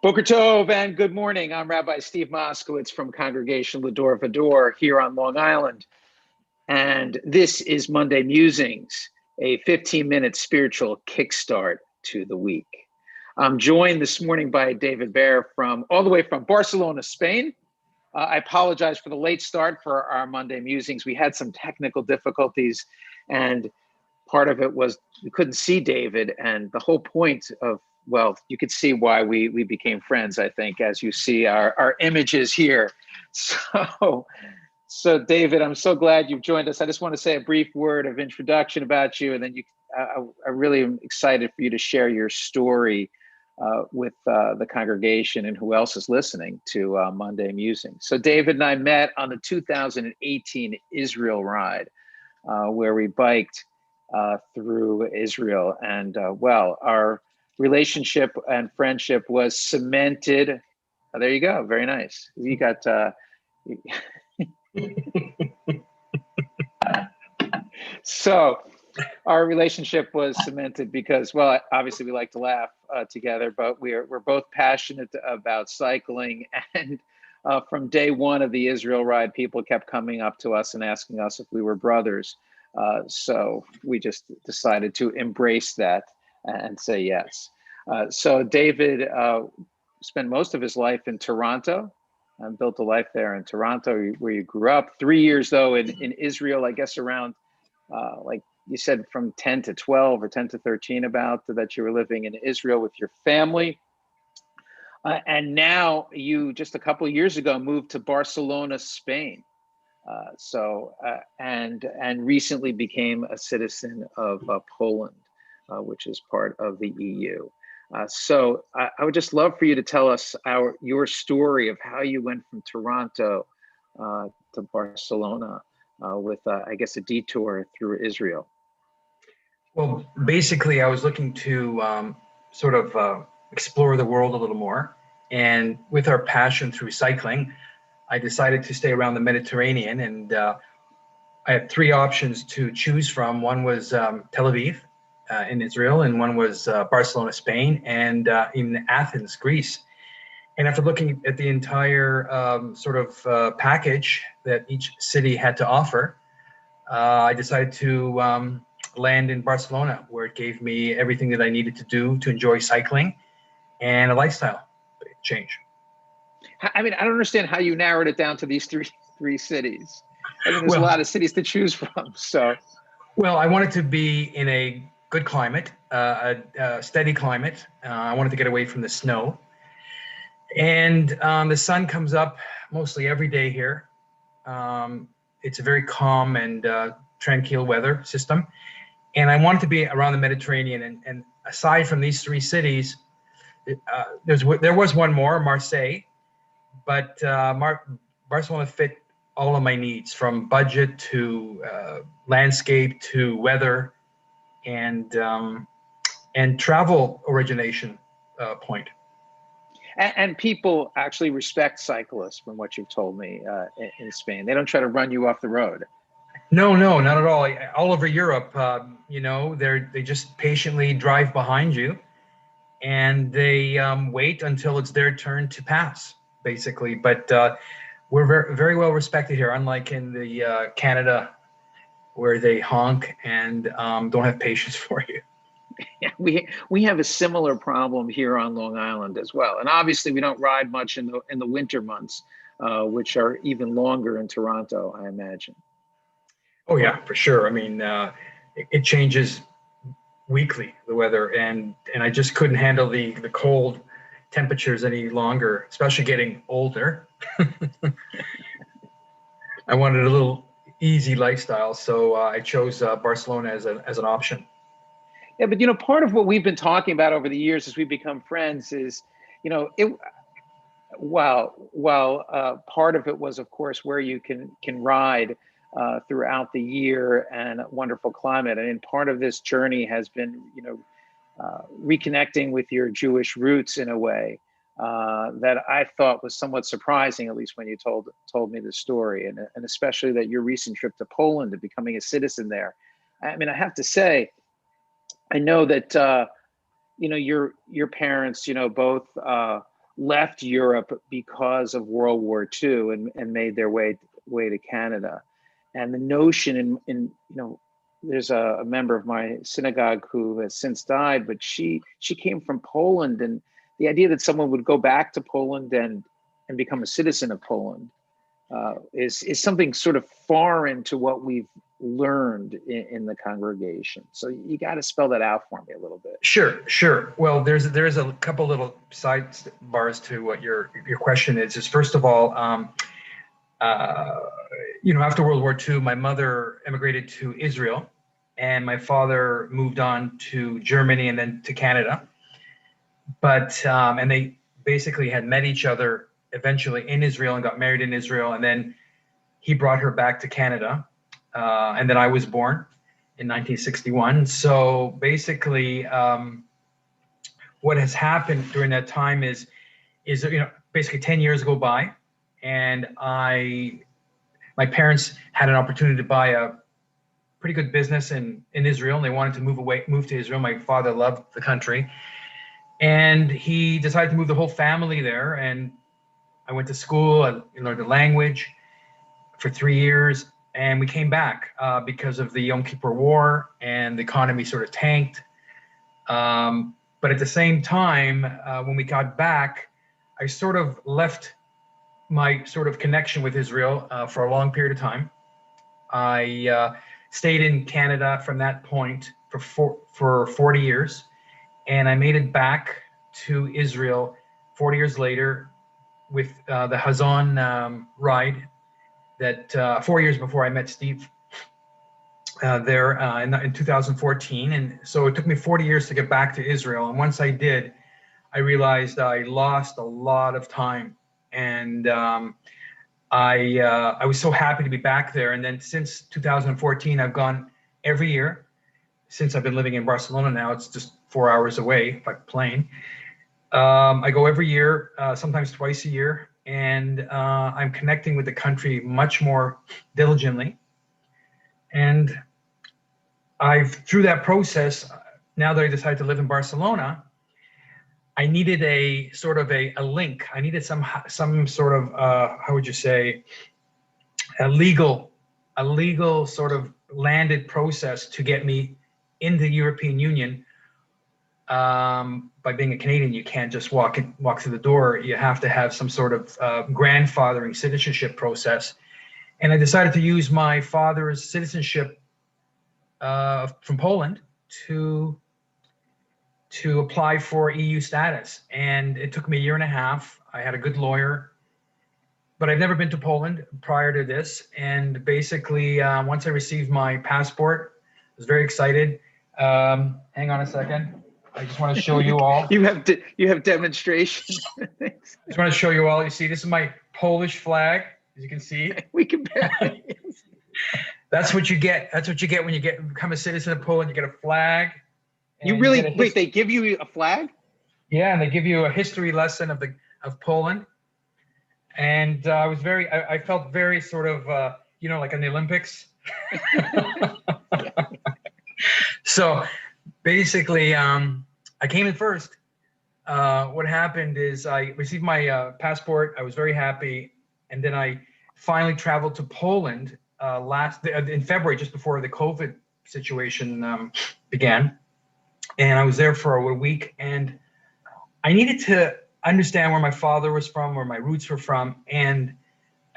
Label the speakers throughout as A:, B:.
A: Boker Tov and good morning. I'm Rabbi Steve Moskowitz from Congregation Lador Vador here on Long Island. And this is Monday Musings, a 15-minute spiritual kickstart to the week. I'm joined this morning by David Ber all the way from Barcelona, Spain. I apologize for the late start for our Monday Musings. We had some technical difficulties, and part of it was we couldn't see David. And the whole point of, well, you could see why we became friends, I think, as you see our images here. So David, I'm so glad you've joined us. I just want to say a brief word of introduction about you, and then I really am excited for you to share your story with the congregation and who else is listening to Monday Musings. So David and I met on the 2018 Israel ride, where we biked through Israel, and our relationship and friendship was cemented. Oh, there you go. Very nice. You got. So our relationship was cemented because, well, obviously we like to laugh together, but we're both passionate about cycling. And from day one of the Israel ride, people kept coming up to us and asking us if we were brothers. So we just decided to embrace that and say yes. So David spent most of his life in Toronto and built a life there in Toronto, where you grew up. 3 years, though, in Israel, I guess around, like you said, from 10 to 12 or 10 to 13 about that you were living in Israel with your family. And now you, just a couple of years ago, moved to Barcelona, Spain. And recently became a citizen of Poland, which is part of the EU. So I would just love for you to tell us your story of how you went from Toronto to Barcelona with, I guess, a detour through Israel.
B: Well, basically, I was looking to explore the world a little more. And with our passion through cycling, I decided to stay around the Mediterranean. And I had three options to choose from. One was Tel Aviv in Israel, and one was Barcelona, Spain, and in Athens, Greece. And after looking at the entire package that each city had to offer, I decided to land in Barcelona, where it gave me everything that I needed to do to enjoy cycling and a lifestyle change.
A: I mean, I don't understand how you narrowed it down to these three cities. I mean, there's a lot of cities to choose from. So,
B: well, I wanted to be in a good climate, a steady climate. I wanted to get away from the snow. And the sun comes up mostly every day here. It's a very calm and tranquil weather system. And I wanted to be around the Mediterranean. And aside from these three cities, there was one more, Marseille, but Barcelona fit all of my needs, from budget to landscape to weather and travel origination point.
A: And people actually respect cyclists, from what you've told me, in Spain. They don't try to run you off the road.
B: No, not at all. All over Europe, they just patiently drive behind you, and they wait until it's their turn to pass, basically. But we're very, very well respected here, unlike in the Canada, where they honk and don't have patience for you.
A: Yeah, we have a similar problem here on Long Island as well. And obviously, we don't ride much in the winter months, which are even longer in Toronto, I imagine.
B: Oh yeah, for sure. I mean, it changes weekly, the weather, and I just couldn't handle the cold temperatures any longer, especially getting older. I wanted a little easy lifestyle, so I chose Barcelona as an option.
A: Yeah, but part of what we've been talking about over the years as we become friends is, while part of it was, of course, where you can ride throughout the year and a wonderful climate. I mean, part of this journey has been, reconnecting with your Jewish roots in a way that I thought was somewhat surprising, at least when you told me the story, and especially that your recent trip to Poland and becoming a citizen there. I mean, I have to say, I know that your parents, both left Europe because of World War II and made their way to Canada. And the notion there's a member of my synagogue who has since died, but she came from Poland, and the idea that someone would go back to Poland and become a citizen of Poland is something sort of foreign to what we've learned in the congregation. So you got to spell that out for me a little bit.
B: Sure. Well, there's a couple little sidebars to what your question is. First of all, after World War II, my mother emigrated to Israel, and my father moved on to Germany and then to Canada. But and they basically had met each other eventually in Israel and got married in Israel, and then he brought her back to Canada, and then I was born in 1961. So basically, what has happened during that time is basically 10 years go by, and my parents had an opportunity to buy a pretty good business in Israel, and they wanted to move to Israel. My father loved the country, and he decided to move the whole family there. And I went to school, I learned the language for 3 years, and we came back because of the Yom Kippur War, and the economy sort of tanked. But at the same time, when we got back, I sort of left my sort of connection with Israel for a long period of time. I stayed in Canada from that point for 40 years, and I made it back to Israel 40 years later with the Hazon ride that 4 years before I met Steve there in 2014. And so it took me 40 years to get back to Israel. And once I did, I realized I lost a lot of time. And I was so happy to be back there. And then since 2014, I've gone every year. Since I've been living in Barcelona now, it's just 4 hours away by plane. I go every year, sometimes twice a year, and I'm connecting with the country much more diligently. And through that process, now that I decided to live in Barcelona, I needed a sort of a link. I needed some sort of how would you say, a legal sort of landed process to get me in the European Union. By being a Canadian, you can't just walk through the door. You have to have some sort of grandfathering citizenship process. And I decided to use my father's citizenship from Poland to apply for EU status. And it took me a year and a half. I had a good lawyer, but I've never been to Poland prior to this. And basically, once I received my passport, I was very excited. Hang on a second. I just want to show you all.
A: You have demonstration.
B: I just want to show you all. You see, this is my Polish flag, as you can see.
A: We can barely.
B: That's what you get. That's what you get when you become a citizen of Poland. You get a flag.
A: You really wait? They give you a flag?
B: Yeah, and they give you a history lesson of Poland. And I felt very sort of like in the Olympics. So basically, I came in first. What happened is I received my passport. I was very happy, and then I finally traveled to Poland in February, just before the COVID situation began. And I was there for a week, and I needed to understand where my father was from, where my roots were from, and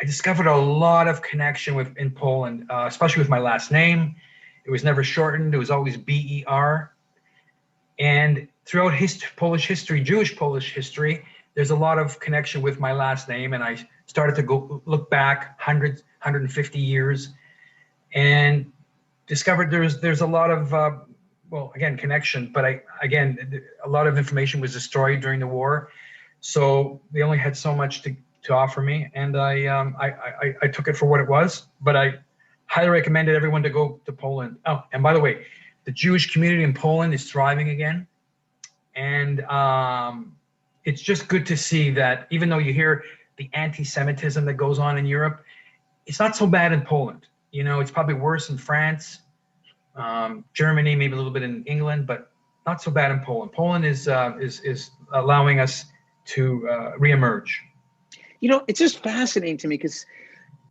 B: I discovered a lot of connection in Poland, especially with my last name. It was never shortened. It was always Ber. And throughout Polish history, Jewish Polish history, there's a lot of connection with my last name. And I started to look back 150 years and discovered there's a lot of, connection. But a lot of information was destroyed during the war. So they only had so much to offer me. And I took it for what it was. But I highly recommended everyone to go to Poland. Oh, and by the way, the Jewish community in Poland is thriving again. And it's just good to see that even though you hear the anti-Semitism that goes on in Europe, it's not so bad in Poland. It's probably worse in France, Germany, maybe a little bit in England, but not so bad in Poland. Poland is allowing us reemerge.
A: It's just fascinating to me because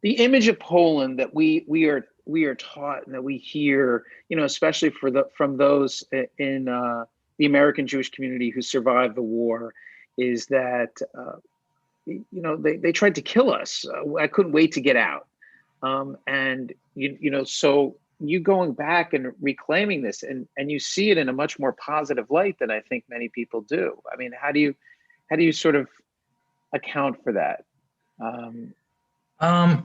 A: the image of Poland that we are taught and that we hear, especially from those in the American Jewish community who survived the war, is that they tried to kill us. I couldn't wait to get out, and so you going back and reclaiming this, and you see it in a much more positive light than I think many people do. I mean, how do you sort of account for that?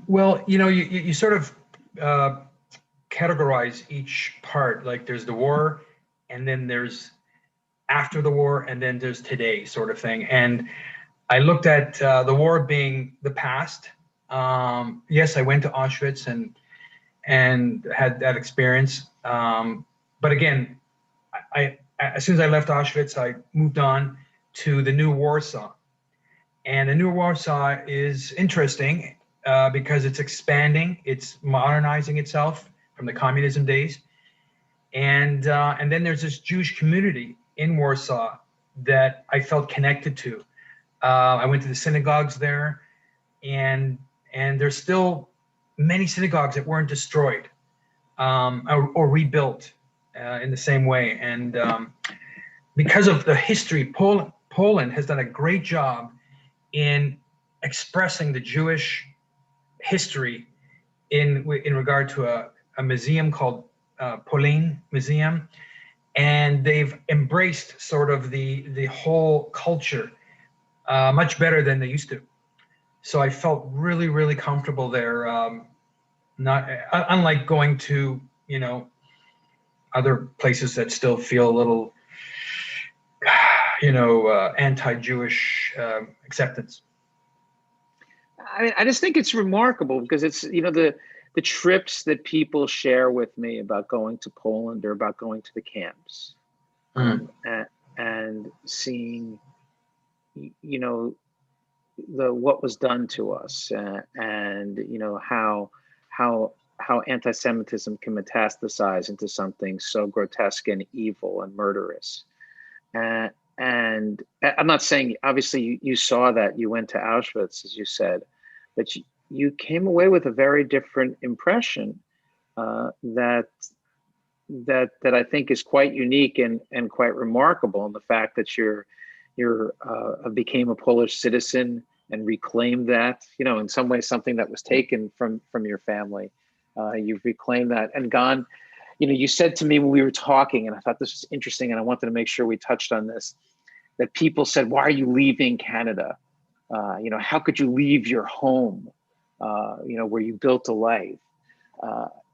B: Well, you sort of categorize each part. Like there's the war, and then there's after the war, and then there's today, sort of thing. And I looked at the war being the past. Yes, I went to Auschwitz and had that experience. But again, I as soon as I left Auschwitz, I moved on to the new Warsaw. And the new Warsaw is interesting because it's expanding, it's modernizing itself from the communism days. And then there's this Jewish community in Warsaw that I felt connected to. I went to the synagogues there, and there's still many synagogues that weren't destroyed or rebuilt in the same way. And because of the history, Poland has done a great job in expressing the Jewish history in regard to a museum called Polin Museum, and they've embraced sort of the whole culture much better than they used to. So I felt really, really comfortable there. Not unlike going to other places that still feel a little anti-Jewish acceptance.
A: I mean, I just think it's remarkable because it's the trips that people share with me about going to Poland or about going to the camps, and seeing what was done to us, and how anti-Semitism can metastasize into something so grotesque and evil and murderous. And I'm not saying, obviously, you saw that, you went to Auschwitz, as you said, but you came away with a very different impression that I think is quite unique and quite remarkable. And the fact that you became a Polish citizen and reclaimed that, in some ways, something that was taken from your family. You've reclaimed that and gone. You said to me when we were talking, and I thought this was interesting, and I wanted to make sure we touched on this, that people said, "Why are you leaving Canada? How could you leave your home, where you built a life?"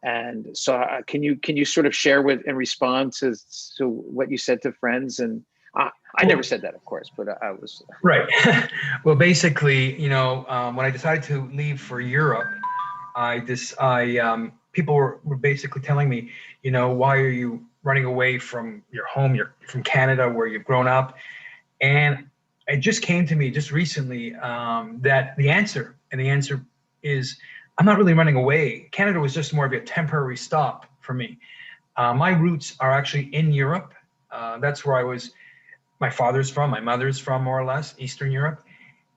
A: And so can you sort of share with and respond to what you said to friends? And I never said that, of course, but I was.
B: Right. Well, basically, when I decided to leave for Europe, people were basically telling me, why are you running away from your home? You're from Canada, where you've grown up. And it just came to me just recently that the answer is, I'm not really running away. Canada was just more of a temporary stop for me. My roots are actually in Europe. That's where my father's from, my mother's from, more or less, Eastern Europe.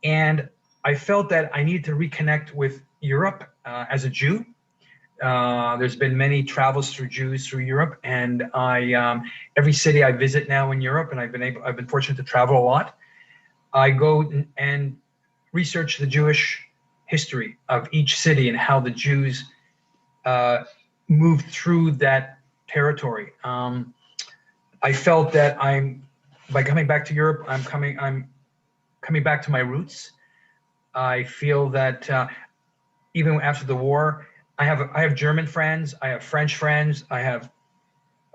B: And I felt that I needed to reconnect with Europe as a Jew. There's been many travels through Jews through Europe, and every city I visit now in Europe, and I've been fortunate to travel a lot. I go and research the Jewish history of each city and how the Jews moved through that territory. I felt that by coming back to Europe, I'm coming back to my roots. I feel that even after the war, I have German friends, I have French friends, I have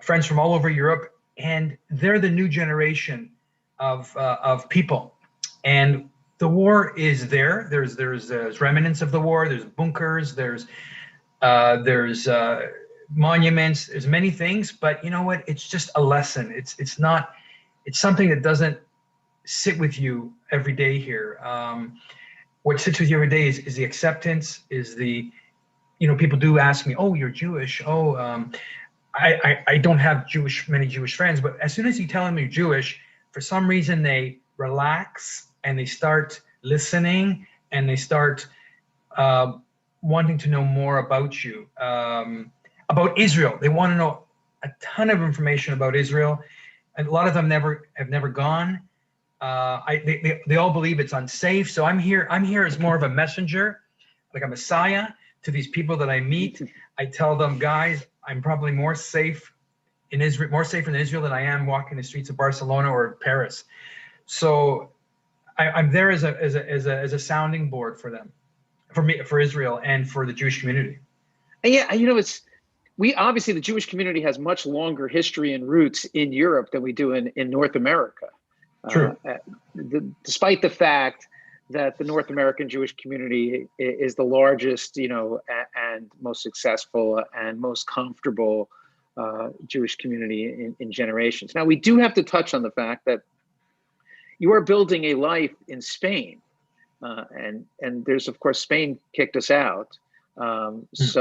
B: friends from all over Europe, and they're the new generation of people. And the war is there. There's remnants of the war. There's bunkers. There's monuments. There's many things. But you know what? It's just a lesson. It's not. It's something that doesn't sit with you every day here. What sits with you every day is the acceptance. Is the people do ask me, "Oh, you're Jewish." Oh, I don't have many Jewish friends. But as soon as you tell them you're Jewish, for some reason they relax and they start listening and they start wanting to know more about you, about Israel. They want to know a ton of information about Israel. And a lot of them have never gone. They all believe it's unsafe. So I'm here as more of a messenger, like a messiah to these people that I meet. I tell them, guys, I'm probably more safe in Israel, more safe in Israel than I am walking the streets of Barcelona or Paris. So I'm there as a sounding board for them, for Israel and for the Jewish community.
A: And yeah, we obviously, the Jewish community has much longer history and roots in Europe than we do in North America.
B: True.
A: Despite the fact that the North American Jewish community is the largest, and most successful and most comfortable Jewish community in generations. Now, we do have to touch on the fact that you are building a life in Spain, and there's, of course, Spain kicked us out. What's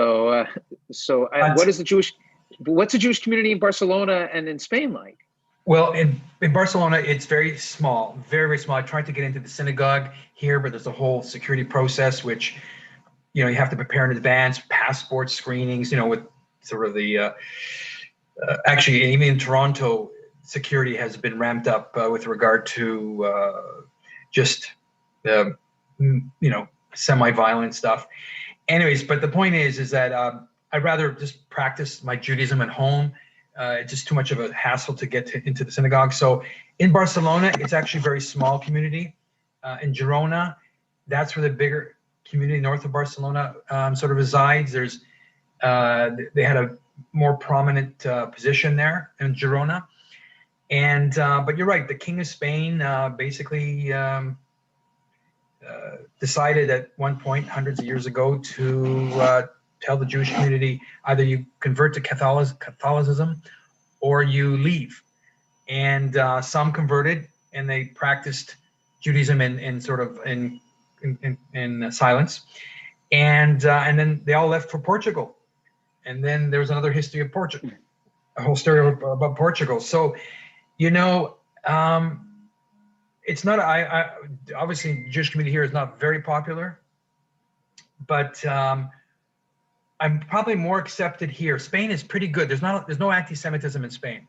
A: the Jewish community in Barcelona and in Spain like?
B: Well, in Barcelona, it's very small, very, very small. I tried to get into the synagogue here, but there's a whole security process, which, you have to prepare in advance, passport screenings, with sort of the, actually, even in Toronto, security has been ramped up with regard to just, semi-violent stuff. Anyways, but the point is that I'd rather just practice my Judaism at home. It's just too much of a hassle to get into the synagogue. So in Barcelona, it's actually a very small community. In Girona, that's where the bigger community north of Barcelona sort of resides. They had a more prominent position there in Girona. And but you're right, the King of Spain basically decided at one point, hundreds of years ago, to tell the Jewish community, either you convert to Catholicism or you leave. And some converted and they practiced Judaism in silence. And then they all left for Portugal. And then there was another history of Portugal, a whole story about Portugal. So, it's not, obviously the Jewish community here is not very popular, but I'm probably more accepted here. Spain is pretty good. There's no anti-Semitism in Spain.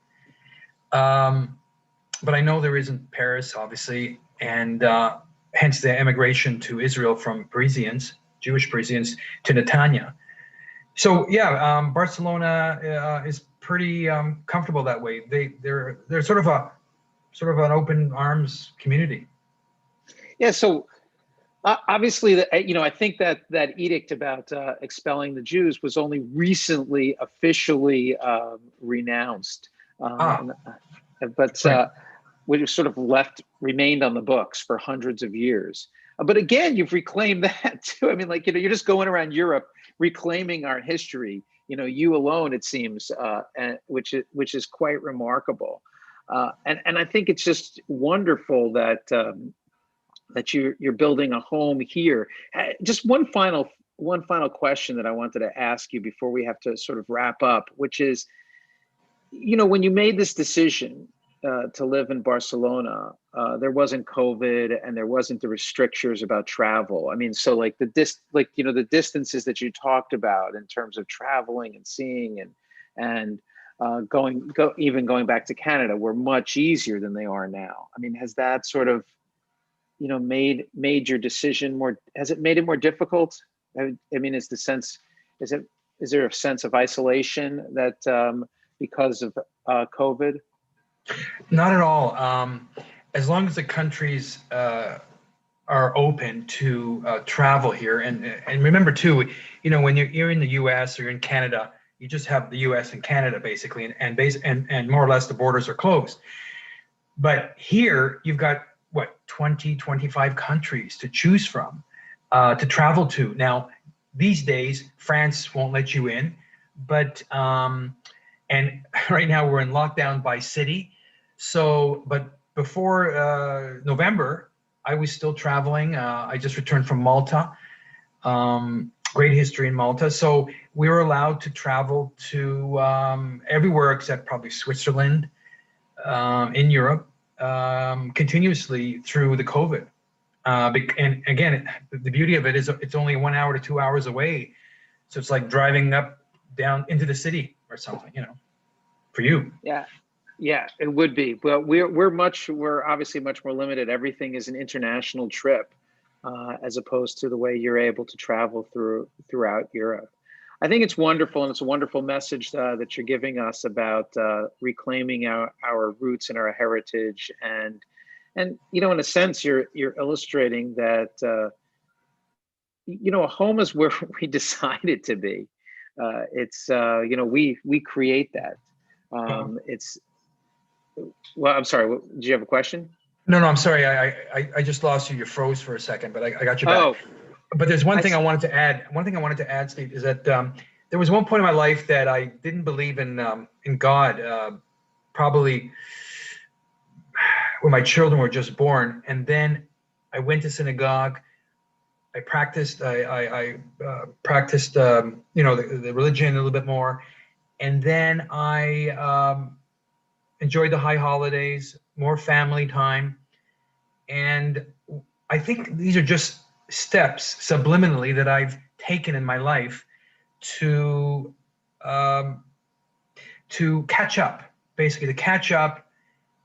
B: But I know there is in Paris, obviously, and hence the emigration to Israel from Parisians, Jewish Parisians, to Netanya. So yeah, Barcelona is pretty comfortable that way. They're sort of an open arms community.
A: Yeah. So obviously, I think that edict about expelling the Jews was only recently officially renounced, but which sort of remained on the books for hundreds of years. But again, you've reclaimed that too. I mean, you're just going around Europe reclaiming our history. You alone, it seems, which is quite remarkable. And I think it's just wonderful that you're building a home here. Just one final question that I wanted to ask you before we have to sort of wrap up, which is, when you made this decision to live in Barcelona, there wasn't COVID and there wasn't the restrictions about travel. I mean, so the distances that you talked about in terms of traveling and seeing and even going back to Canada were much easier than they are now. I mean, has that sort of made your decision more? Has it made it more difficult? I mean, is there a sense of isolation that because of COVID?
B: Not at all. As long as the countries are open to travel here, and remember too, when you're in the U.S. or in Canada, you just have the U.S. and Canada basically, and more or less the borders are closed. But here you've got 20, 25 countries to choose from, to travel to. Now, these days, France won't let you in, but and right now we're in lockdown by city. So, but before November, I was still traveling. I just returned from Malta. Great history in Malta. So we were allowed to travel to everywhere except probably Switzerland in Europe. continuously through the COVID. And again, the beauty of it is it's only 1 hour to 2 hours away. So it's like driving up down into the city or something, for you.
A: Yeah. Yeah, it would be. Well, we're obviously much more limited. Everything is an international trip, as opposed to the way you're able to travel throughout Europe. I think it's wonderful, and it's a wonderful message that you're giving us about reclaiming our roots and our heritage, and in a sense, you're illustrating that a home is where we decide it to be. It's we create that. It's Well, I'm sorry. Did you have a question?
B: No, I'm sorry. I just lost you. You froze for a second, but I got you back.
A: Oh,
B: But there's one thing I wanted to add. One thing I wanted to add, Steve, is that there was one point in my life that I didn't believe in God, probably when my children were just born. And then I went to synagogue. I practiced. I practiced, the religion a little bit more, and then I enjoyed the high holidays, more family time, and I think these are just steps subliminally that I've taken in my life to catch up, basically to catch up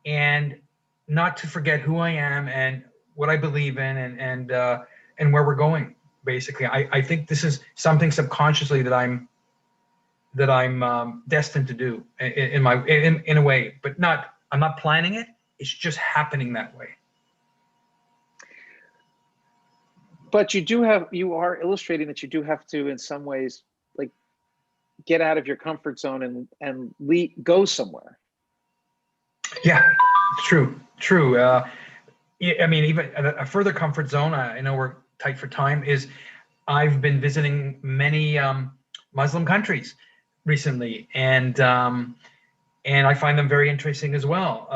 B: and not to forget who I am and what I believe in and where we're going. Basically, I think this is something subconsciously that I'm destined to do in a way, but I'm not planning it. It's just happening that way.
A: But you are illustrating that you do have to, in some ways, like get out of your comfort zone and go somewhere.
B: Yeah, true. I mean, even a further comfort zone, I know we're tight for time, is I've been visiting many Muslim countries recently, and I find them very interesting as well,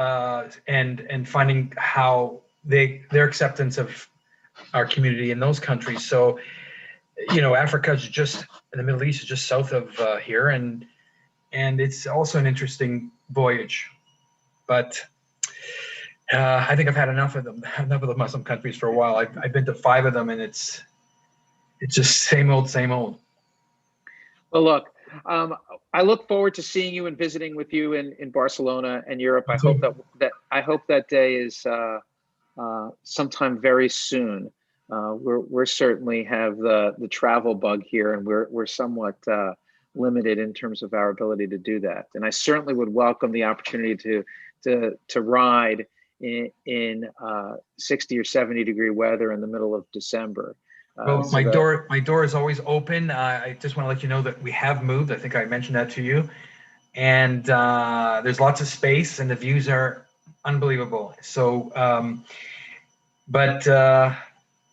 B: and finding how their acceptance of our community in those countries. So, Africa is just, and the Middle East is just south of here, and it's also an interesting voyage. But I think I've had enough of them, enough of the Muslim countries for a while. I've been to 5 of them, and it's just same old, same old.
A: Well, look, I look forward to seeing you and visiting with you in Barcelona and Europe. I hope that day is sometime very soon. We're certainly have the travel bug here, and we're somewhat limited in terms of our ability to do that. And I certainly would welcome the opportunity to ride in 60 or 70 degree weather in the middle of December.
B: Well, my door is always open. I just want to let you know that we have moved. I think I mentioned that to you, and there's lots of space, and the views are unbelievable. So, but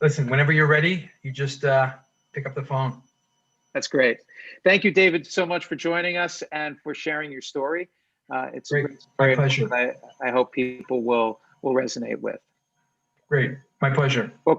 B: listen, whenever you're ready, you just pick up the phone.
A: That's great. Thank you, David, so much for joining us and for sharing your story. It's
B: great.
A: A great story.
B: My pleasure.
A: I hope people will resonate with.
B: Great. My pleasure.
A: Well,